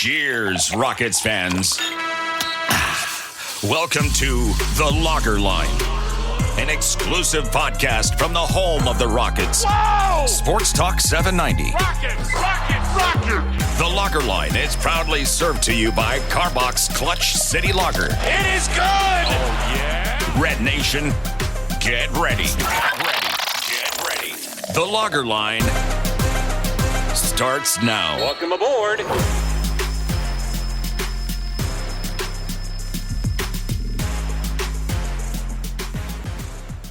Cheers, Rockets fans. Welcome to The Locker Line, an exclusive podcast from the home of the Rockets. Whoa! Sports Talk 790. Rockets! The Locker Line is proudly served to you by Carbox Clutch City Lager. It is good! Oh, yeah? Red Nation, get ready. Get ready. The Locker Line starts now. Welcome aboard.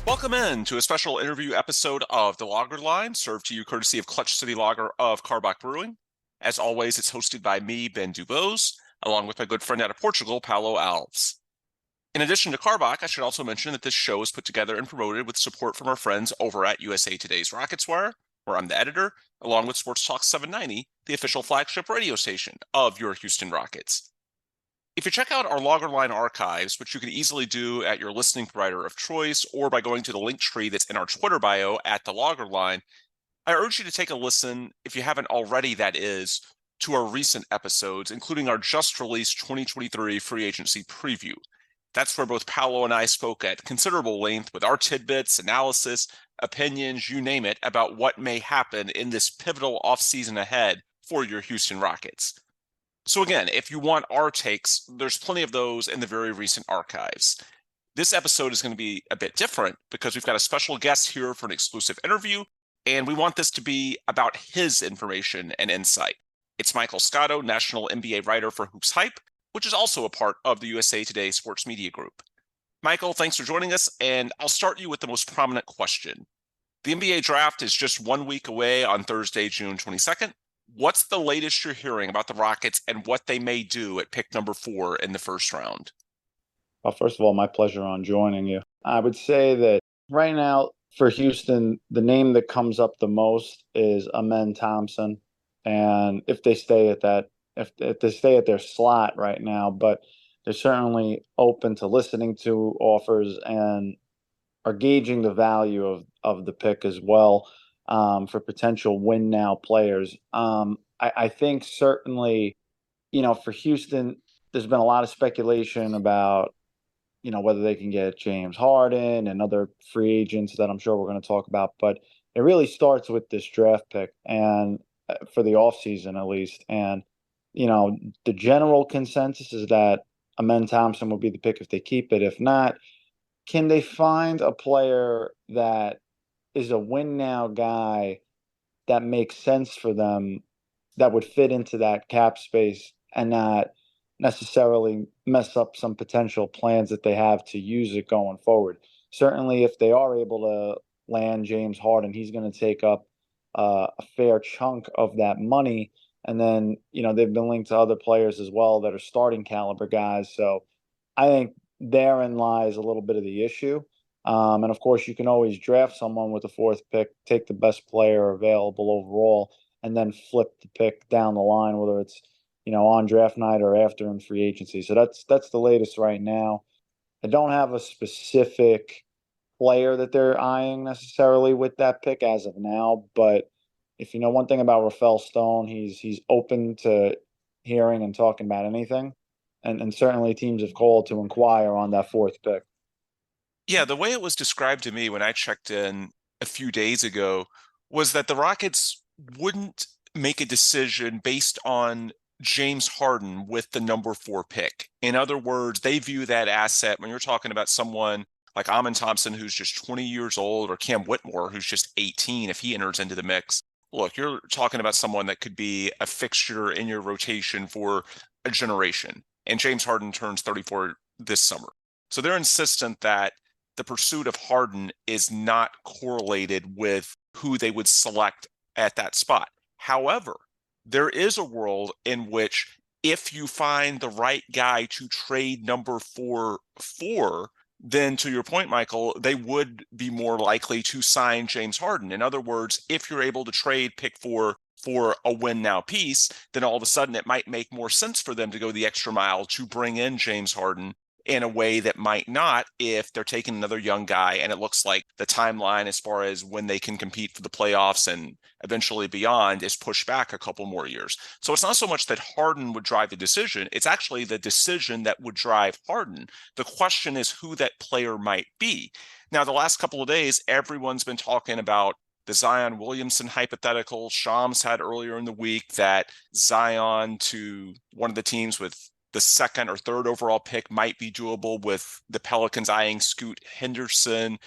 Welcome in to a special interview episode of The Lager Line, served to you courtesy of Clutch City Lager of Carbach Brewing. As always, it's hosted by me, Ben Dubose, along with my good friend out of Portugal, Paulo Alves. In addition to Carbach, I should also mention that this show is put together and promoted with support from our friends over at USA Today's Rockets Wire, where I'm the editor, along with Sports Talk 790, the official flagship radio station of your Houston Rockets. If you check out our Lager Line archives, which you can easily do at your listening provider of choice or by going to the link tree that's in our Twitter bio at the Lager Line, I urge you to take a listen, if you haven't already, that is, to our recent episodes, including our just-released 2023 free agency preview. That's where both Paulo and I spoke at considerable length with our tidbits, analysis, opinions, you name it, about what may happen in this pivotal offseason ahead for your Houston Rockets. So again, if you want our takes, there's plenty of those in the very recent archives. This episode is going to be a bit different because we've got a special guest here for an exclusive interview, and we want this to be about his information and insight. It's Michael Scotto, national NBA writer for HoopsHype, which is also a part of the USA Today Sports Media Group. Michael, thanks for joining us, and I'll start you with the most prominent question. The NBA draft is just 1 week away on Thursday, June 22nd. What's the latest you're hearing about the Rockets and what they may do at pick number 4 in the first round? Well, first of all, my pleasure on joining you. I would say that right now for Houston, the name that comes up the most is Amen Thompson. And if they stay at that, if they stay at their slot right now, but they're certainly open to listening to offers and are gauging the value of the pick as well. For potential win now players. I think certainly, for Houston, there's been a lot of speculation about, whether they can get James Harden and other free agents that I'm sure we're going to talk about. But it really starts with this draft pick and for the offseason at least. And, the general consensus is that Amen Thompson will be the pick if they keep it. If not, can they find a player that is a win now guy that makes sense for them, that would fit into that cap space and not necessarily mess up some potential plans that they have to use it going forward? Certainly, if they are able to land James Harden, he's going to take up a fair chunk of that money. And then, they've been linked to other players as well that are starting caliber guys. So I think therein lies a little bit of the issue. And of course, you can always draft someone with the 4th pick, take the best player available overall, and then flip the pick down the line, whether it's, on draft night or after in free agency. So that's the latest right now. I don't have a specific player that they're eyeing necessarily with that pick as of now, but if you know one thing about Rafael Stone, he's open to hearing and talking about anything, and certainly teams have called to inquire on that 4th pick. Yeah, the way it was described to me when I checked in a few days ago was that the Rockets wouldn't make a decision based on James Harden with the number 4 pick. In other words, they view that asset when you're talking about someone like Amen Thompson, who's just 20 years old, or Cam Whitmore, who's just 18, if he enters into the mix. Look, you're talking about someone that could be a fixture in your rotation for a generation. And James Harden turns 34 this summer. So they're insistent that the pursuit of Harden is not correlated with who they would select at that spot. However, there is a world in which if you find the right guy to trade number 4 for, then to your point, Michael, they would be more likely to sign James Harden. In other words, if you're able to trade pick 4 for a win now piece, then all of a sudden it might make more sense for them to go the extra mile to bring in James Harden in a way that might not if they're taking another young guy and it looks like the timeline as far as when they can compete for the playoffs and eventually beyond is pushed back a couple more years. So it's not so much that Harden would drive the decision, it's actually the decision that would drive Harden. The question is who that player might be. Now, the last couple of days, everyone's been talking about the Zion Williamson hypothetical. Shams had earlier in the week that Zion to one of the teams with the second or third overall pick might be doable, with the Pelicans eyeing Scoot Henderson.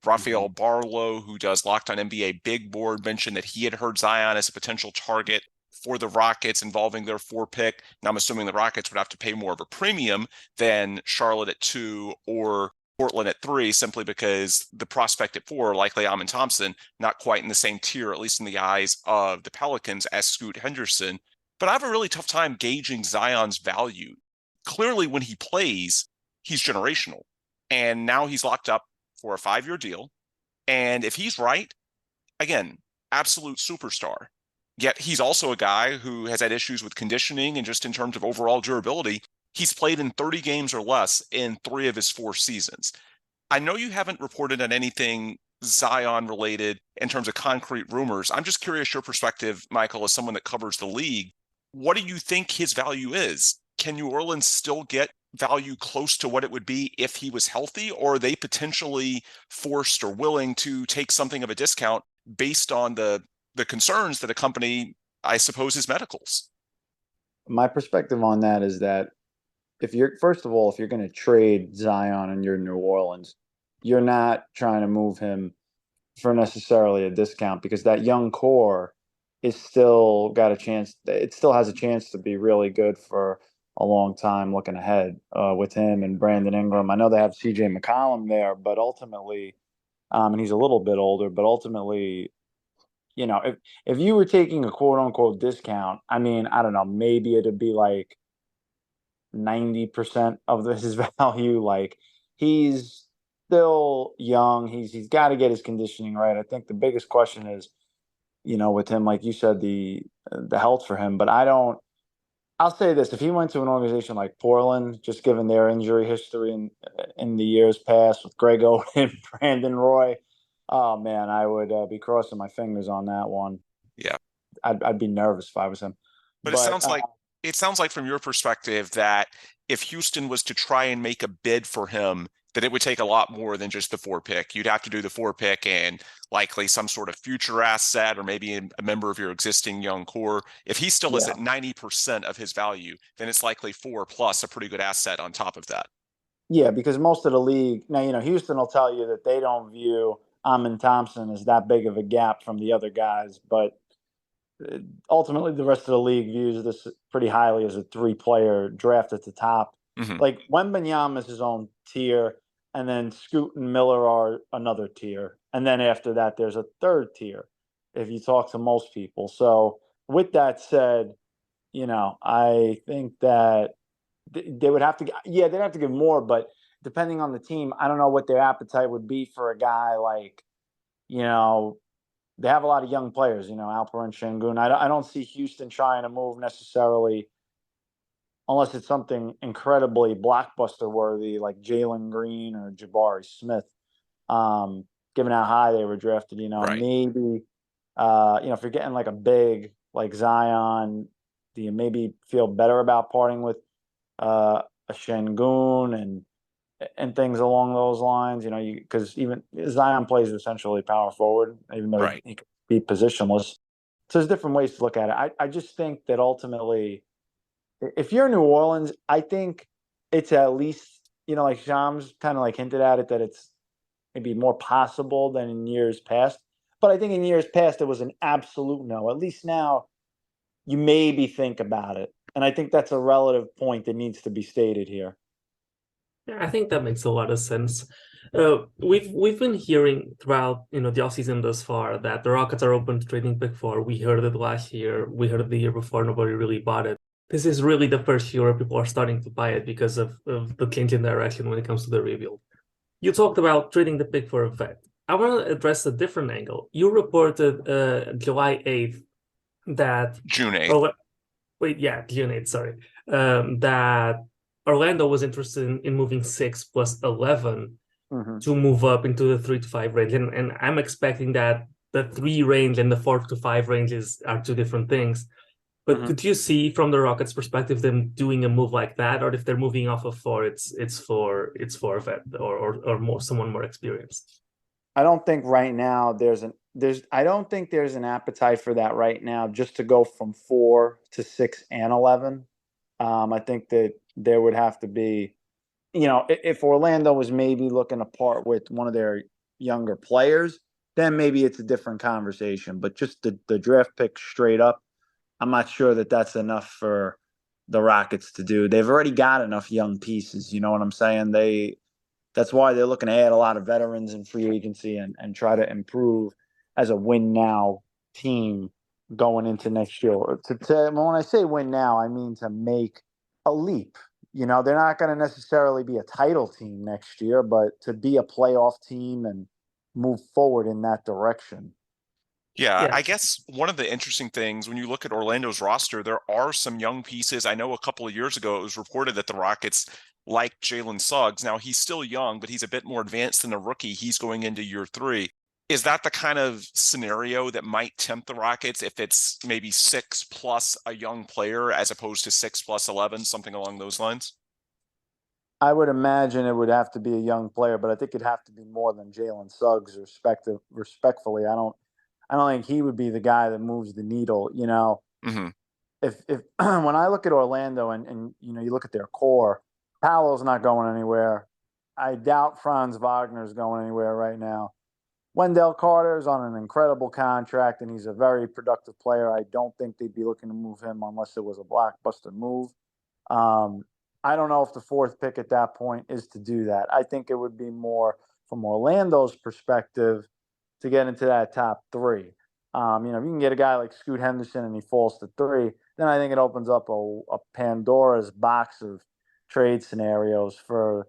Rafael Barlow, who does Locked on NBA Big Board, mentioned that he had heard Zion as a potential target for the Rockets involving their 4 pick. Now I'm assuming the Rockets would have to pay more of a premium than Charlotte at 2 or Portland at 3, simply because the prospect at 4, likely Amin Thompson, not quite in the same tier, at least in the eyes of the Pelicans, as Scoot Henderson. But I have a really tough time gauging Zion's value. Clearly, when he plays, he's generational. And now he's locked up for a 5-year deal. And if he's right, again, absolute superstar. Yet he's also a guy who has had issues with conditioning and just in terms of overall durability. He's played in 30 games or less in 3 of his 4 seasons. I know you haven't reported on anything Zion related in terms of concrete rumors. I'm just curious your perspective, Michael, as someone that covers the league. What do you think his value is? Can New Orleans still get value close to what it would be if he was healthy, or are they potentially forced or willing to take something of a discount based on the concerns that accompany, I suppose, his medicals? My perspective on that is that if you're going to trade Zion and you're New Orleans, you're not trying to move him for necessarily a discount, because that young core is still got a chance. It still has a chance to be really good for a long time looking ahead with him and Brandon Ingram. I know they have CJ McCollum there, but ultimately, and he's a little bit older, but ultimately, if you were taking a quote unquote discount, I mean, I don't know, maybe it'd be like 90% of his value. Like, he's still young. He's got to get his conditioning right. I think the biggest question is, with him, like you said, the health for him. But I'll say this: if he went to an organization like Portland, just given their injury history in the years past with Greg Oden and Brandon Roy, oh man, I would be crossing my fingers on that one. Yeah, I'd be nervous if I was him. But it sounds like from your perspective that if Houston was to try and make a bid for him, that it would take a lot more than just the 4 pick. You'd have to do the 4 pick and likely some sort of future asset or maybe a member of your existing young core. If he still is at 90% of his value, then it's likely 4 plus a pretty good asset on top of that. Yeah, because most of the league now, Houston will tell you that they don't view Amin Thompson as that big of a gap from the other guys, but ultimately the rest of the league views this pretty highly as a 3-player draft at the top. Mm-hmm. Like, Wembanyama is his own tier, and then Scoot and Miller are another tier. And then after that, there's a 3rd tier if you talk to most people. So with that said, I think that they would have to, they'd have to give more, but depending on the team, I don't know what their appetite would be for a guy like, they have a lot of young players, Alperen Şengün. I don't see Houston trying to move necessarily, unless it's something incredibly blockbuster worthy like Jalen Green or Jabari Smith. Given how high they were drafted, Right. Maybe, if you're getting like a big like Zion, do you maybe feel better about parting with a Şengün and things along those lines? Because even Zion plays essentially power forward, even though he could be positionless. So there's different ways to look at it. I just think that ultimately, if you're New Orleans, I think it's at least, like Shams kind of like hinted at it, that it's maybe more possible than in years past. But I think in years past, it was an absolute no. At least now, you maybe think about it. And I think that's a relative point that needs to be stated here. Yeah, I think that makes a lot of sense. We've been hearing throughout the offseason thus far that the Rockets are open to trading pick 4. We heard it last year. We heard it the year before. Nobody really bought it. This is really the first year where people are starting to buy it because of the change in direction when it comes to the rebuild. You talked about trading the pick for a vet. I want to address a different angle. You reported July 8th that... June 8th. June 8th, sorry. That Orlando was interested in moving 6 plus 11 to move up into the 3 to 5 range. And I'm expecting that the 3 range and the 4 to 5 ranges are two different things. But could you see from the Rockets' perspective them doing a move like that, or if they're moving off of 4, it's for a vet or more someone more experienced? I don't think right now there's an appetite for that right now, just to go from 4 to 6 and 11. I think that there would have to be, if Orlando was maybe looking to part with one of their younger players, then maybe it's a different conversation. But just the draft pick straight up, I'm not sure that that's enough for the Rockets to do. They've already got enough young pieces. You know what I'm saying? That's why they're looking to add a lot of veterans in free agency and try to improve as a win now team going into next year. When I say win now, I mean to make a leap. They're not going to necessarily be a title team next year, but to be a playoff team and move forward in that direction. Yeah, I guess one of the interesting things when you look at Orlando's roster, there are some young pieces. I know a couple of years ago it was reported that the Rockets like Jalen Suggs. Now, he's still young, but he's a bit more advanced than a rookie. He's going into year 3. Is that the kind of scenario that might tempt the Rockets if it's maybe 6 plus a young player as opposed to 6 plus 11, something along those lines? I would imagine it would have to be a young player, but I think it'd have to be more than Jalen Suggs. Respectfully, I don't think he would be the guy that moves the needle. If when I look at Orlando and you look at their core, Paolo's not going anywhere. I doubt Franz Wagner's going anywhere right now. Wendell Carter's on an incredible contract, and he's a very productive player. I don't think they'd be looking to move him unless it was a blockbuster move. I don't know if the 4th pick at that point is to do that. I think it would be more from Orlando's perspective to get into that top 3. If you can get a guy like Scoot Henderson and he falls to 3, then I think it opens up a Pandora's box of trade scenarios for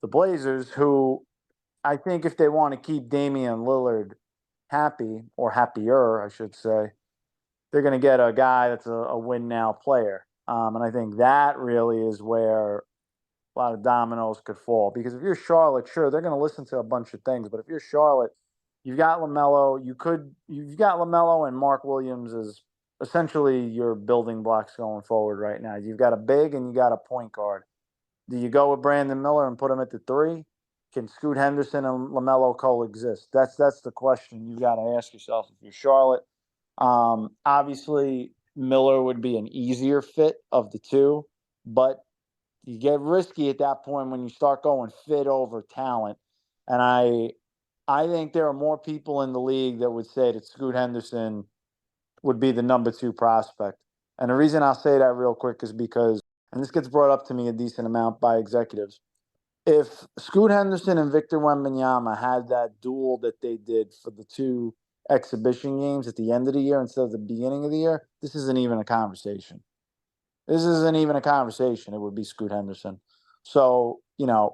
the Blazers, who I think if they want to keep Damian Lillard happy, or happier, I should say, they're going to get a guy that's a win-now player. And I think that really is where a lot of dominoes could fall. Because if you're Charlotte, sure, they're going to listen to a bunch of things. But if you're Charlotte, you've got LaMelo. You've got LaMelo and Mark Williams as essentially your building blocks going forward right now. You've got a big and you got a point guard. Do you go with Brandon Miller and put him at the 3? Can Scoot Henderson and LaMelo coexist? That's the question you got to ask yourself if you're Charlotte. Obviously, Miller would be an easier fit of the 2, but you get risky at that point when you start going fit over talent. And I think there are more people in the league that would say that Scoot Henderson would be the number 2 prospect. And the reason I'll say that real quick is because, and this gets brought up to me a decent amount by executives, if Scoot Henderson and Victor Wembanyama had that duel that they did for the 2 exhibition games at the end of the year instead of the beginning of the year, this isn't even a conversation. It would be Scoot Henderson. So,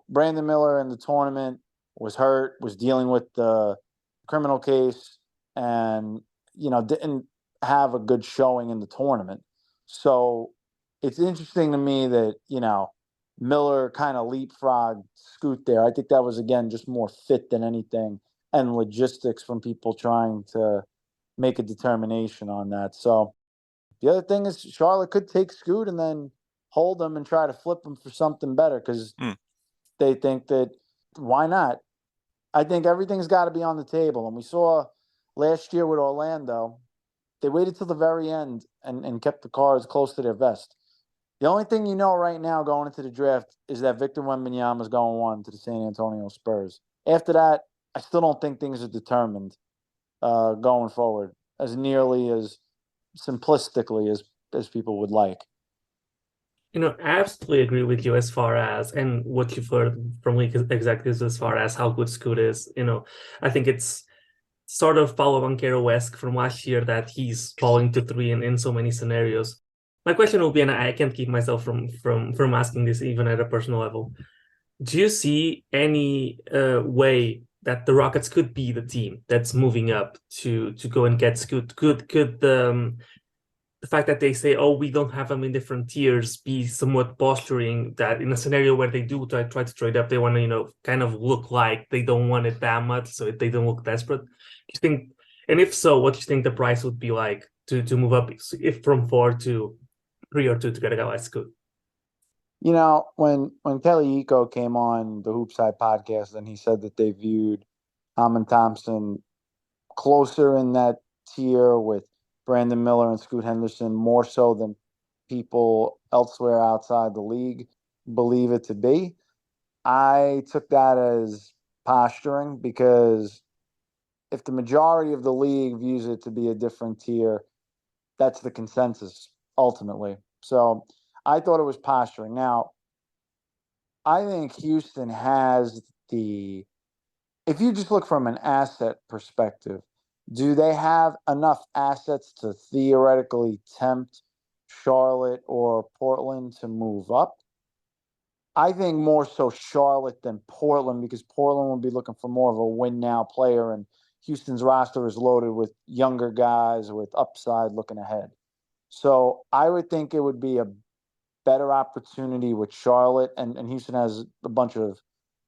Brandon Miller in the tournament was hurt, was dealing with the criminal case, and, didn't have a good showing in the tournament. So it's interesting to me that, Miller kind of leapfrogged Scoot there. I think that was, again, just more fit than anything, and logistics from people trying to make a determination on that. So the other thing is Charlotte could take Scoot and then hold him and try to flip him for something better because they think that why not? I think everything's got to be on the table. And we saw last year with Orlando, they waited till the very end and kept the cards close to their vest. The only thing right now going into the draft is that Victor Wembanyama is going 1 to the San Antonio Spurs. After that, I still don't think things are determined going forward as nearly as simplistically as people would like. I absolutely agree with you as far as, and what you've heard from league executives as far as how good Scoot is. I think it's sort of Paolo Banchero-esque from last year that he's falling to 3 in so many scenarios. My question will be, and I can't keep myself from asking this even at a personal level, do you see any way that the Rockets could be the team that's moving up to go and get Scoot? Could the fact that they say, oh, we don't have them in different tiers, be somewhat posturing that in a scenario where they do try to trade up, they want to, kind of look like they don't want it that much, so they don't look desperate. You think, and if so, what do you think the price would be like to move up if from 4 to 3 or 2 to get a guy like Scoot? When Kelly Iko came on the HoopsHype podcast and he said that they viewed Amin Thompson closer in that tier with Brandon Miller and Scoot Henderson more so than people elsewhere outside the league believe it to be. I took that as posturing because if the majority of the league views it to be a different tier, that's the consensus ultimately. So I thought it was posturing. Now, I think Houston has if you just look from an asset perspective, do they have enough assets to theoretically tempt Charlotte or Portland to move up? I think more so Charlotte than Portland because Portland will be looking for more of a win now player, and Houston's roster is loaded with younger guys with upside looking ahead. So I would think it would be a better opportunity with Charlotte, and Houston has a bunch of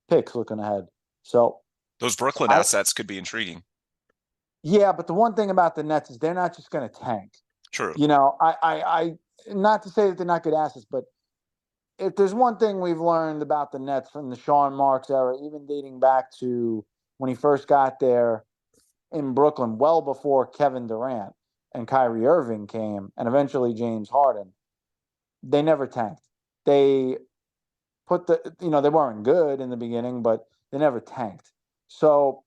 picks looking ahead. So those Brooklyn assets could be intriguing. Yeah, but the one thing about the Nets is they're not just going to tank. True. I not to say that they're not good assets, but if there's one thing we've learned about the Nets from the Sean Marks era, even dating back to when he first got there in Brooklyn, well before Kevin Durant and Kyrie Irving came, and eventually James Harden, they never tanked. They they weren't good in the beginning, but they never tanked. So,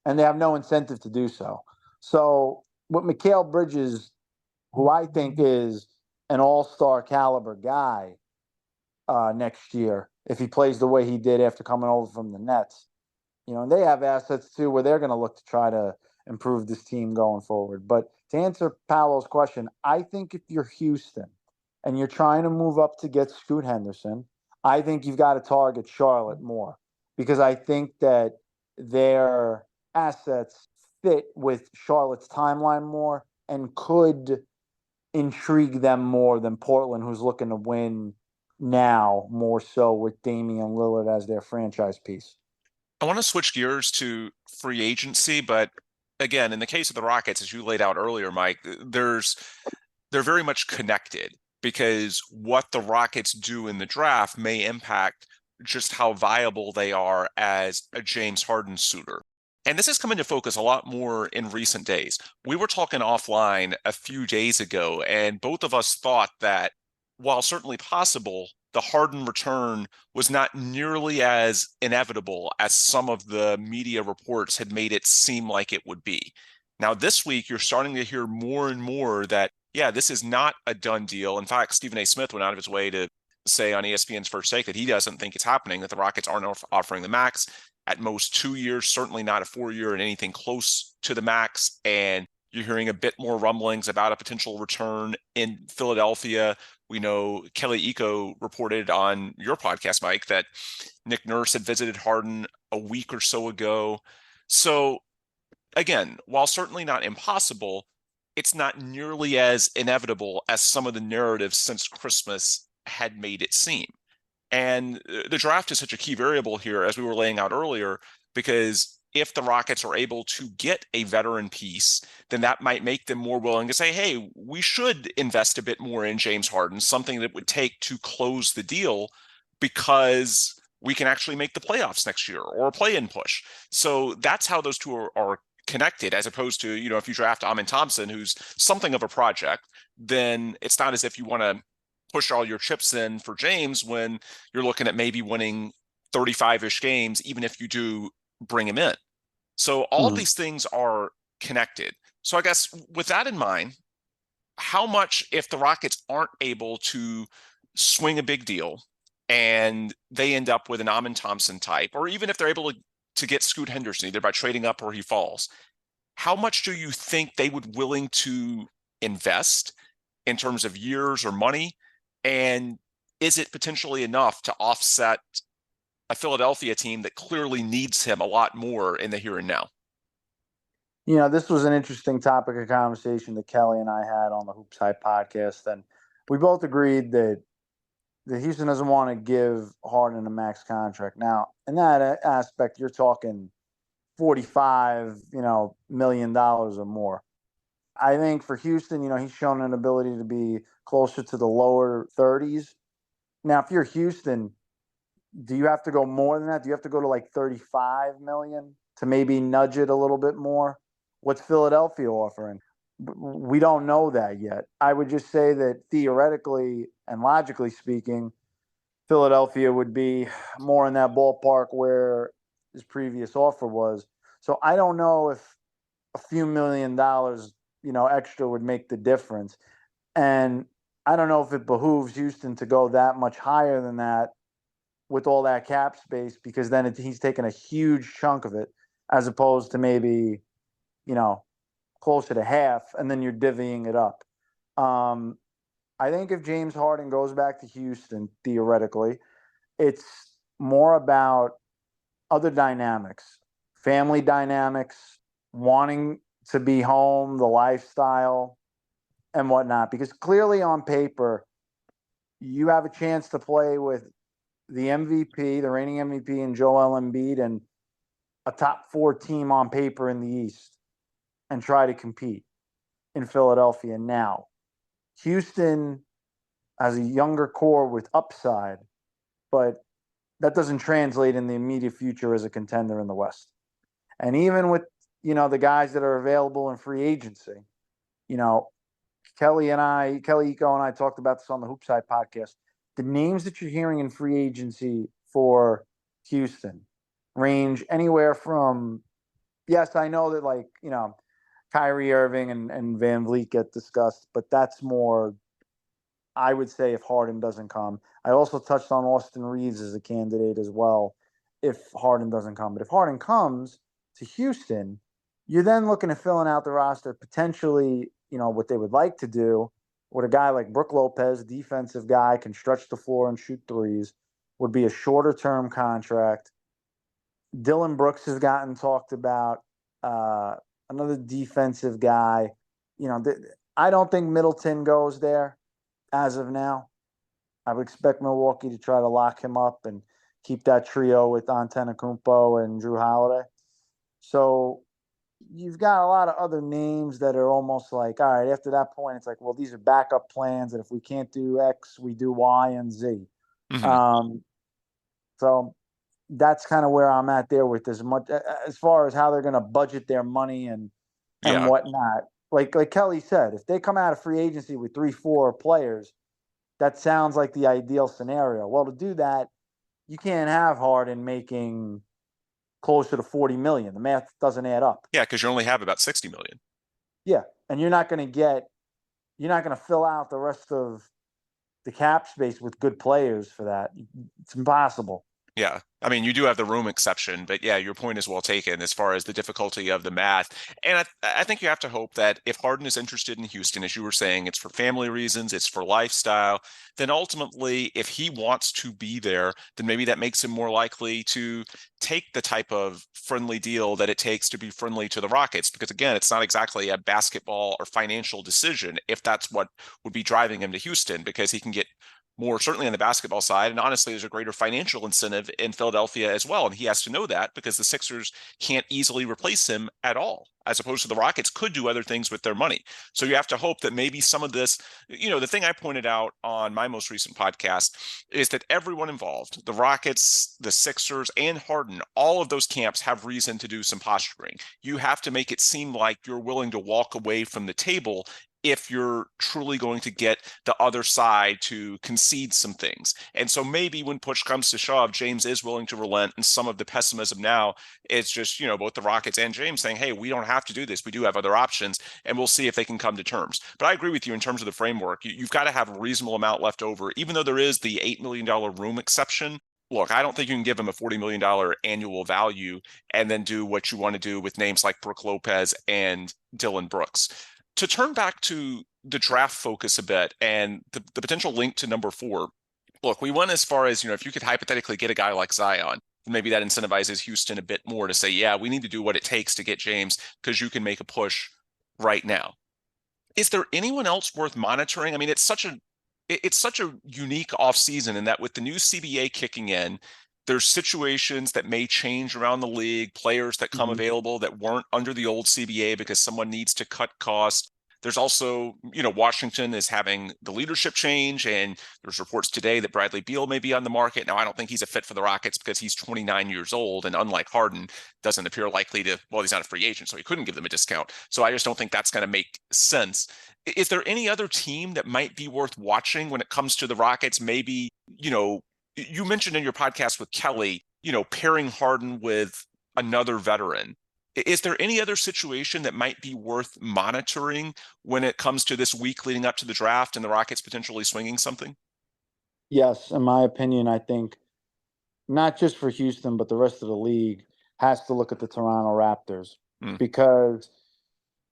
and they have no incentive to do so. So with Mikal Bridges, who I think is an all-star caliber guy next year, if he plays the way he did after coming over from the Nets, and they have assets too where they're going to look to try to improve this team going forward. But to answer Paolo's question, I think if you're Houston and you're trying to move up to get Scoot Henderson, I think you've got to target Charlotte more because I think that their assets fit with Charlotte's timeline more and could intrigue them more than Portland, who's looking to win now more so with Damian Lillard as their franchise piece. I want to switch gears to free agency, but again, in the case of the Rockets, as you laid out earlier, Mike, they're very much connected because what the Rockets do in the draft may impact just how viable they are as a James Harden suitor. And this has come into focus a lot more in recent days. We were talking offline a few days ago, and both of us thought that while certainly possible, the Harden return was not nearly as inevitable as some of the media reports had made it seem like it would be. Now, this week, you're starting to hear more and more that, yeah, this is not a done deal. In fact, Stephen A. Smith went out of his way to say on ESPN's First Take that he doesn't think it's happening, that the Rockets aren't offering the max. At most 2 years, certainly not a 4-year and anything close to the max. And you're hearing a bit more rumblings about a potential return in Philadelphia. We know Kelly Iko reported on your podcast, Mike, that Nick Nurse had visited Harden a week or so ago. So again, while certainly not impossible, it's not nearly as inevitable as some of the narratives since Christmas had made it seem. And the draft is such a key variable here, as we were laying out earlier, because if the Rockets are able to get a veteran piece, then that might make them more willing to say, hey, we should invest a bit more in James Harden, something that would take to close the deal because we can actually make the playoffs next year or a play-in push. So that's how those two are connected, as opposed to, if you draft Amin Thompson, who's something of a project, then it's not as if you want to push all your chips in for James when you're looking at maybe winning 35-ish games, even if you do bring him in. So all of these things are connected. So I guess with that in mind, how much, if the Rockets aren't able to swing a big deal and they end up with an Amin Thompson type, or even if they're able to get Scoot Henderson, either by trading up or he falls, how much do you think they would willing to invest in terms of years or money? And is it potentially enough to offset a Philadelphia team that clearly needs him a lot more in the here and now? This was an interesting topic of conversation that Kelly and I had on the Hoops Hype podcast, and we both agreed that Houston doesn't want to give Harden a max contract. Now, in that aspect, you're talking $45, million or more. I think for Houston, he's shown an ability to be closer to the lower 30s. Now, if you're Houston, do you have to go more than that? Do you have to go to like 35 million to maybe nudge it a little bit more? What's Philadelphia offering? We don't know that yet. I would just say that theoretically and logically speaking, Philadelphia would be more in that ballpark where his previous offer was. So I don't know if a few $1,000,000, extra would make the difference. And I don't know if it behooves Houston to go that much higher than that with all that cap space, because then he's taking a huge chunk of it as opposed to maybe, closer to half, and then you're divvying it up. I think if James Harden goes back to Houston, theoretically, it's more about other dynamics, family dynamics, wanting to be home, the lifestyle, and whatnot. Because clearly on paper, you have a chance to play with the MVP, the reigning MVP, and Joel Embiid, and a top 4 team on paper in the East, and try to compete in Philadelphia. Now, Houston has a younger core with upside, but that doesn't translate in the immediate future as a contender in the West. And even with, the guys that are available in free agency, Kelly Eco and I talked about this on the Hoops Hype podcast. The names that you're hearing in free agency for Houston range anywhere from, yes, I know that Kyrie Irving and Van Vliet get discussed, but that's more, I would say, if Harden doesn't come. I also touched on Austin Reaves as a candidate as well if Harden doesn't come. But if Harden comes to Houston, you're then looking at filling out the roster potentially, what they would like to do with a guy like Brook Lopez, defensive guy, can stretch the floor and shoot threes, would be a shorter term contract. Dylan Brooks has gotten talked about, another defensive guy. I don't think Middleton goes there as of now. I would expect Milwaukee to try to lock him up and keep that trio with Antetokounmpo and Drew Holiday. So you've got a lot of other names that are almost like, all right, after that point, it's like, well, these are backup plans, and if we can't do X, we do Y and Z. Mm-hmm. So that's kind of where I'm at there with as far as how they're going to budget their money and whatnot. Like Kelly said, if they come out of free agency with 3-4 players, that sounds like the ideal scenario. Well, to do that, you can't have Harden making closer to 40 million. The math doesn't add up. Yeah, because you only have about 60 million. Yeah, and you're not going to fill out the rest of the cap space with good players for that. It's impossible. Yeah. I mean, you do have the room exception, but yeah, your point is well taken as far as the difficulty of the math. And I think you have to hope that if Harden is interested in Houston, as you were saying, it's for family reasons, it's for lifestyle, then ultimately, if he wants to be there, then maybe that makes him more likely to take the type of friendly deal that it takes to be friendly to the Rockets. Because again, it's not exactly a basketball or financial decision if that's what would be driving him to Houston, because he can get more certainly on the basketball side. And honestly, there's a greater financial incentive in Philadelphia as well. And he has to know that, because the Sixers can't easily replace him at all, as opposed to the Rockets could do other things with their money. So you have to hope that maybe some of this, the thing I pointed out on my most recent podcast is that everyone involved, the Rockets, the Sixers, and Harden, all of those camps have reason to do some posturing. You have to make it seem like you're willing to walk away from the table if you're truly going to get the other side to concede some things. And so maybe when push comes to shove, James is willing to relent, and some of the pessimism now is just, both the Rockets and James saying, hey, we don't have to do this. We do have other options, and we'll see if they can come to terms. But I agree with you in terms of the framework. You've got to have a reasonable amount left over, even though there is the $8 million room exception. Look, I don't think you can give him a $40 million annual value and then do what you want to do with names like Brook Lopez and Dylan Brooks. To turn back to the draft focus a bit and the potential link to number 4, look, we went as far as, if you could hypothetically get a guy like Zion, maybe that incentivizes Houston a bit more to say, yeah, we need to do what it takes to get James because you can make a push right now. Is there anyone else worth monitoring? I mean, it's such a unique offseason in that with the new CBA kicking in, there's situations that may change around the league, players that come available that weren't under the old CBA because someone needs to cut costs. There's also, Washington is having the leadership change, and there's reports today that Bradley Beal may be on the market. Now, I don't think he's a fit for the Rockets because he's 29 years old, and unlike Harden, doesn't appear likely to, well, he's not a free agent, so he couldn't give them a discount. So I just don't think that's going to make sense. Is there any other team that might be worth watching when it comes to the Rockets? Maybe, you mentioned in your podcast with Kelly, pairing Harden with another veteran. Is there any other situation that might be worth monitoring when it comes to this week leading up to the draft and the Rockets potentially swinging something? Yes, in my opinion, I think not just for Houston, but the rest of the league has to look at the Toronto Raptors because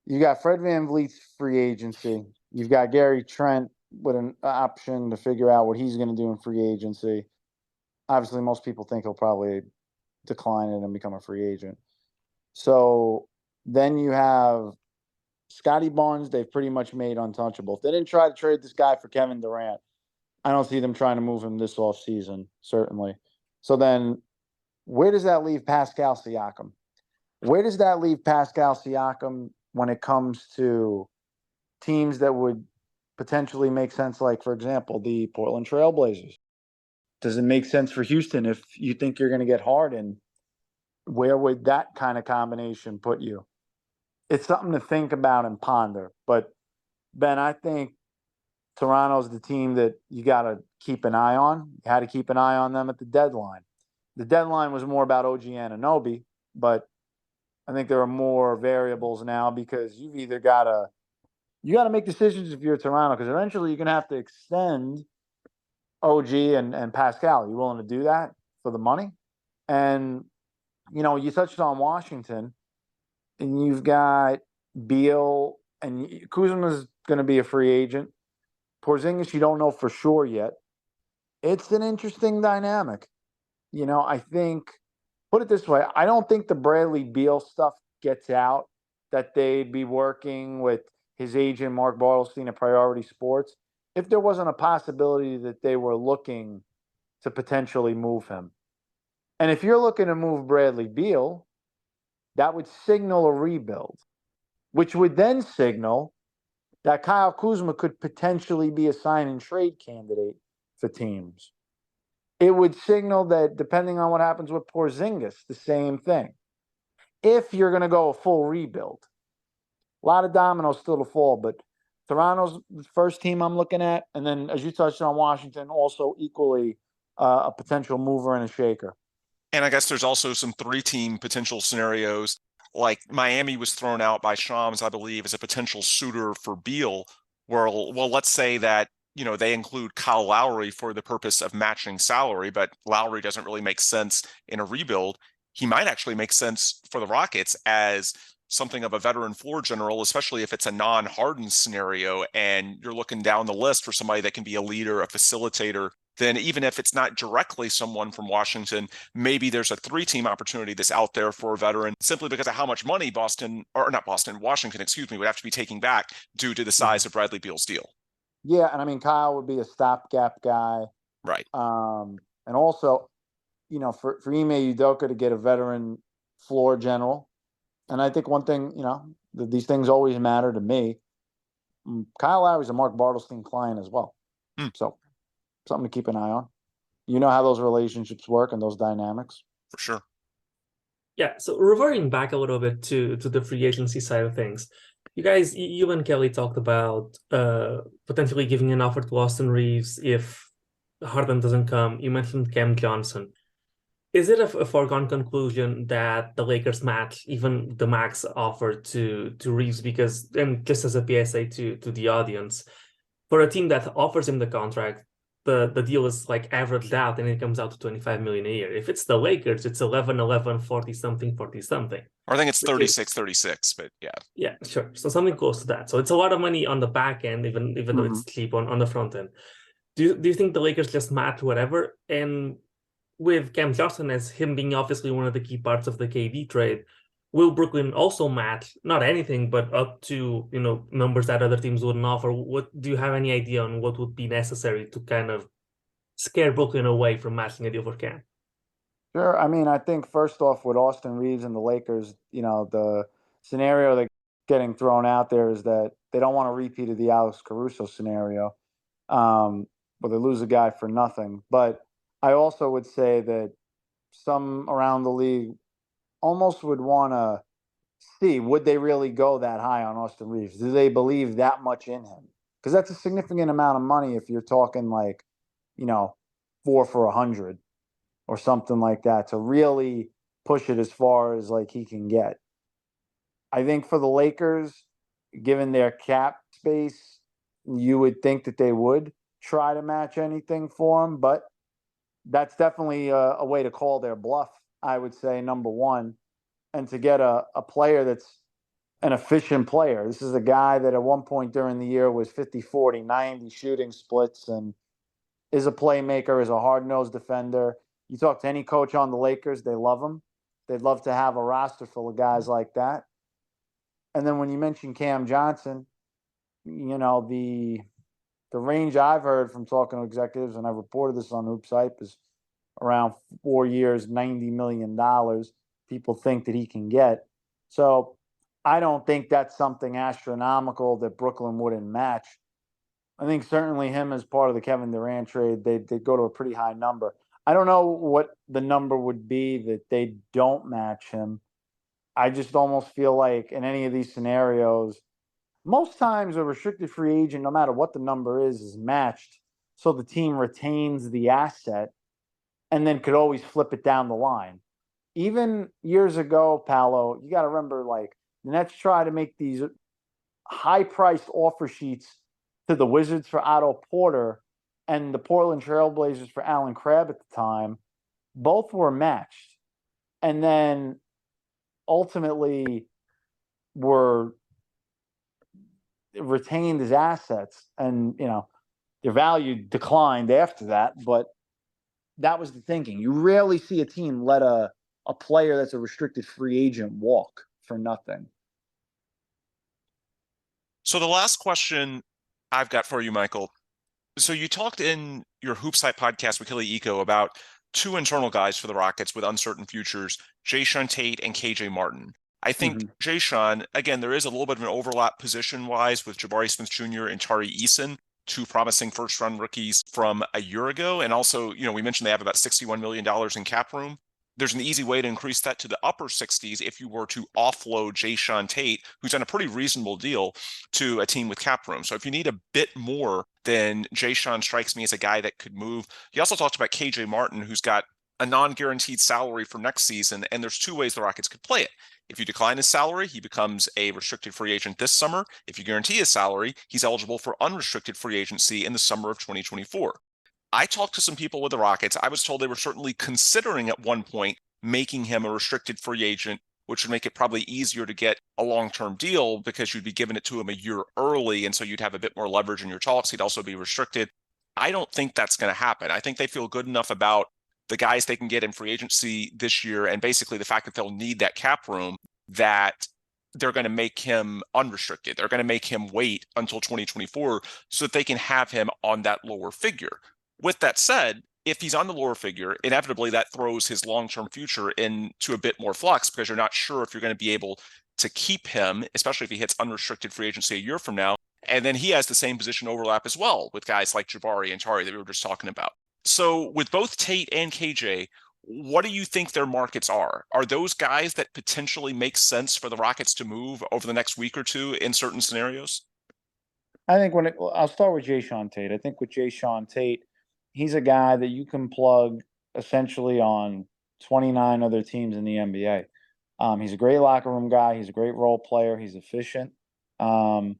you got Fred VanVleet's free agency. You've got Gary Trent with an option to figure out what he's going to do in free agency. Obviously, most people think he'll probably decline it and become a free agent. So then you have Scotty Barnes, they've pretty much made untouchable. If they didn't try to trade this guy for Kevin Durant, I don't see them trying to move him this offseason, certainly. So then where does that leave Pascal Siakam? Where does that leave Pascal Siakam when it comes to teams that would potentially make sense, like, for example, the Portland Trail Blazers? Does it make sense for Houston if you think you're going to get Harden? Where would that kind of combination put you? It's something to think about and ponder. But, Ben, I think Toronto's the team that you got to keep an eye on. You had to keep an eye on them at the deadline. The deadline was more about OG Anunoby, but I think there are more variables now because you've either got to make decisions if you're Toronto, because eventually you're going to have to extend OG and Pascal. Are you willing to do that for the money? And you touched on Washington, and you've got Beal, and Kuzma's going to be a free agent. Porzingis, you don't know for sure yet. It's an interesting dynamic. I think, put it this way, I don't think the Bradley Beal stuff gets out, that they'd be working with his agent, Mark Bartelstein, at Priority Sports, if there wasn't a possibility that they were looking to potentially move him. And if you're looking to move Bradley Beal, that would signal a rebuild, which would then signal that Kyle Kuzma could potentially be a sign and trade candidate for teams. It would signal that, depending on what happens with Porzingis, the same thing. If you're going to go a full rebuild, a lot of dominoes still to fall, but Toronto's the first team I'm looking at. And then, as you touched on, Washington, also equally a potential mover and a shaker. And I guess there's also some three-team potential scenarios, like Miami was thrown out by Shams, I believe, as a potential suitor for Beal. Well, let's say that, they include Kyle Lowry for the purpose of matching salary, but Lowry doesn't really make sense in a rebuild. He might actually make sense for the Rockets as something of a veteran floor general, especially if it's a non-Harden scenario and you're looking down the list for somebody that can be a leader, a facilitator. Then even if it's not directly someone from Washington, maybe there's a three-team opportunity that's out there for a veteran simply because of how much money Washington, would have to be taking back due to the size of Bradley Beal's deal. Yeah, and I mean, Kyle would be a stopgap guy. Right. And also, for Ime Udoka to get a veteran floor general. And I think one thing, these things always matter to me. Kyle Lowry's a Mark Bartelstein client as well. So something to keep an eye on. You know how those relationships work and those dynamics. For sure. Yeah, so reverting back a little bit to the free agency side of things, you and Kelly talked about potentially giving an offer to Austin Reaves if Harden doesn't come. You mentioned Cam Johnson. Is it a foregone conclusion that the Lakers match even the max offer to Reaves? Because, and just as a PSA to the audience, for a team that offers him the contract, the deal is like averaged out and it comes out to $25 million a year. If it's the Lakers, it's 11, 40 something. Or I think it's 36, but yeah. Yeah, sure. So something close to that. So it's a lot of money on the back end, even though it's cheap on the front end. Do you think the Lakers just match whatever? And with Cam Johnson as him being obviously one of the key parts of the KD trade, will Brooklyn also match not anything but up to numbers that other teams wouldn't offer? What do you have any idea on what would be necessary to kind of scare Brooklyn away from matching a deal for Cam? Sure. I mean, I think first off with Austin Reaves and the Lakers, the scenario that's getting thrown out there is that they don't want a repeat of the Alex Caruso scenario, where they lose a guy for nothing. But I also would say that some around the league almost would want to see, would they really go that high on Austin Reaves? Do they believe that much in him? Because that's a significant amount of money if you're talking like, 4 for 100 or something like that to really push it as far as like he can get. I think for the Lakers, given their cap space, you would think that they would try to match anything for him, but that's definitely a way to call their bluff, I would say, number one. And to get a player that's an efficient player. This is a guy that at one point during the year was 50, 40, 90 shooting splits and is a playmaker, is a hard-nosed defender. You talk to any coach on the Lakers, they love him. They'd love to have a roster full of guys like that. And then when you mention Cam Johnson, the range I've heard from talking to executives, and I've reported this on HoopsHype, is around 4 years, $90 million. People think that he can get. So I don't think that's something astronomical that Brooklyn wouldn't match. I think certainly him as part of the Kevin Durant trade, they'd go to a pretty high number. I don't know what the number would be that they don't match him. I just almost feel like in any of these scenarios, most times a restricted free agent, no matter what the number is matched so the team retains the asset and then could always flip it down the line. Even years ago, Paolo, you got to remember, like, the Nets try to make these high-priced offer sheets to the Wizards for Otto Porter and the Portland Trailblazers for Allen Crabbe at the time. Both were matched. And then ultimately were retained as assets. And, their value declined after that. But that was the thinking. You rarely see a team let a player that's a restricted free agent walk for nothing. So the last question I've got for you, Michael. So you talked in your HoopsHype podcast with Kelly Eco about two internal guys for the Rockets with uncertain futures, Jayshawn Tate and KJ Martin. I think Jayshawn, again, there is a little bit of an overlap position-wise with Jabari Smith Jr. and Tari Eason, two promising first-round rookies from a year ago. And also, we mentioned they have about $61 million in cap room. There's an easy way to increase that to the upper 60s if you were to offload Jayshawn Tate, who's on a pretty reasonable deal, to a team with cap room. So if you need a bit more, then Jayshawn strikes me as a guy that could move. You also talked about KJ Martin, who's got a non-guaranteed salary for next season, and there's two ways the Rockets could play it. If you decline his salary, he becomes a restricted free agent this summer. If you guarantee his salary, he's eligible for unrestricted free agency in the summer of 2024. I talked to some people with the Rockets. I was told they were certainly considering at one point making him a restricted free agent, which would make it probably easier to get a long-term deal because you'd be giving it to him a year early, and so you'd have a bit more leverage in your talks. He'd also be restricted. I don't think that's going to happen. I think they feel good enough about the guys they can get in free agency this year and basically the fact that they'll need that cap room that they're going to make him unrestricted. They're going to make him wait until 2024 so that they can have him on that lower figure. With that said, if he's on the lower figure, inevitably that throws his long-term future into a bit more flux because you're not sure if you're going to be able to keep him, especially if he hits unrestricted free agency a year from now. And then he has the same position overlap as well with guys like Jabari and Tari that we were just talking about. So with both Tate and KJ, what do you think their markets are? Are those guys that potentially make sense for the Rockets to move over the next week or two in certain scenarios? I think I'll start with Jayshawn Tate. I think with Jayshawn Tate, he's a guy that you can plug essentially on 29 other teams in the NBA. He's a great locker room guy. He's a great role player. He's efficient. And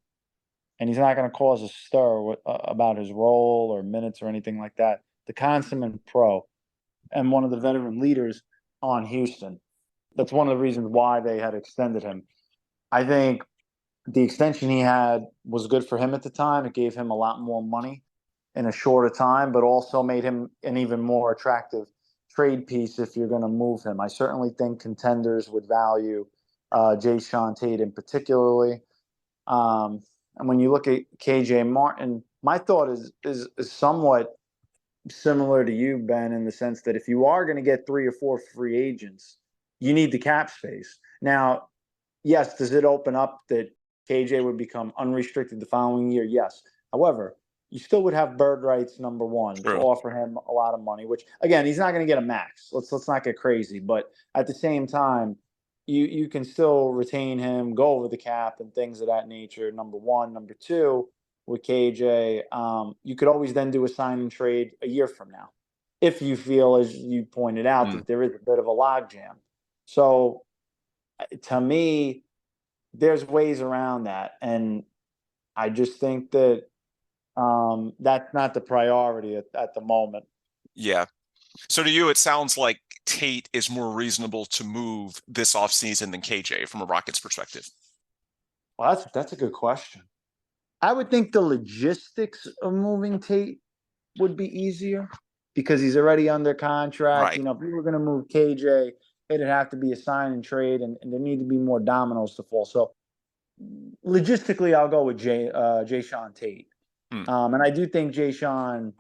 he's not going to cause a stir about his role or minutes or anything like that. The consummate pro and one of the veteran leaders on Houston. That's one of the reasons why they had extended him. I think the extension he had was good for him at the time. It gave him a lot more money in a shorter time, but also made him an even more attractive trade piece if you're going to move him. I certainly think contenders would value Jason Tatum particularly. And when you look at KJ Martin, my thought is somewhat similar to you, Ben, in the sense that if you are going to get 3 or 4 free agents, you need the cap space. Now, yes, does it open up that KJ would become unrestricted the following year? Yes. However, you still would have bird rights, number one, to offer him a lot of money, which, again, he's not going to get a max. Let's not get crazy. But at the same time, you can still retain him, go over the cap and things of that nature, number one. Number two, with KJ, you could always then do a sign and trade a year from now if you feel, as you pointed out, that there is a bit of a logjam. So to me, there's ways around that. And I just think that that's not the priority at the moment. Yeah. So to you, it sounds like Tate is more reasonable to move this offseason than KJ from a Rockets perspective. Well, that's a good question. I would think the logistics of moving Tate would be easier because he's already under contract. Right. You know, if we were going to move KJ, it'd have to be a sign and trade, and there need to be more dominoes to fall. So logistically, I'll go with Jason Tate. And I do think Jason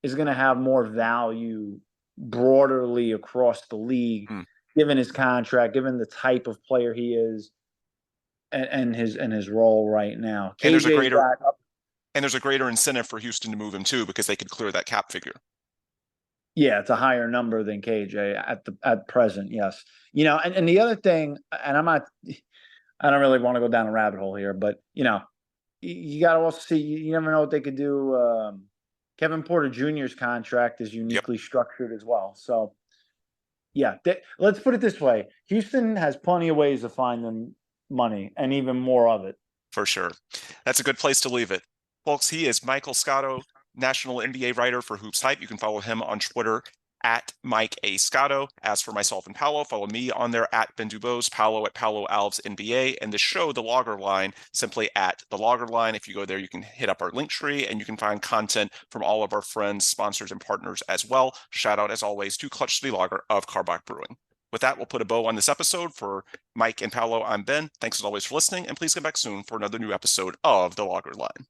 is going to have more value broaderly across the league, given his contract, given the type of player he is, and his role right now. And there's a greater incentive for Houston to move him too, because they could clear that cap figure. Yeah, it's a higher number than KJ at present. Yes, you know, and the other thing, and I don't really want to go down a rabbit hole here, but you know, you got to also see. You never know what they could do. Kevin Porter Jr.'s contract is uniquely structured as well. So, yeah, let's put it this way: Houston has plenty of ways to find them money, and even more of it. For sure. That's a good place to leave it. Folks, he is Michael Scotto, national NBA writer for Hoops Hype. You can follow him on Twitter at Mike A. Scotto. As for myself and Paolo, follow me on there at Ben Dubose, Paolo at Paolo Alves NBA, and the show, The Logger Line, simply at The Logger Line. If you go there, you can hit up our link tree and you can find content from all of our friends, sponsors, and partners as well. Shout out, as always, to Clutch City Lager of Karbach Brewing. With that, we'll put a bow on this episode. For Mike and Paolo, I'm Ben. Thanks as always for listening, and please come back soon for another new episode of The Logger Line.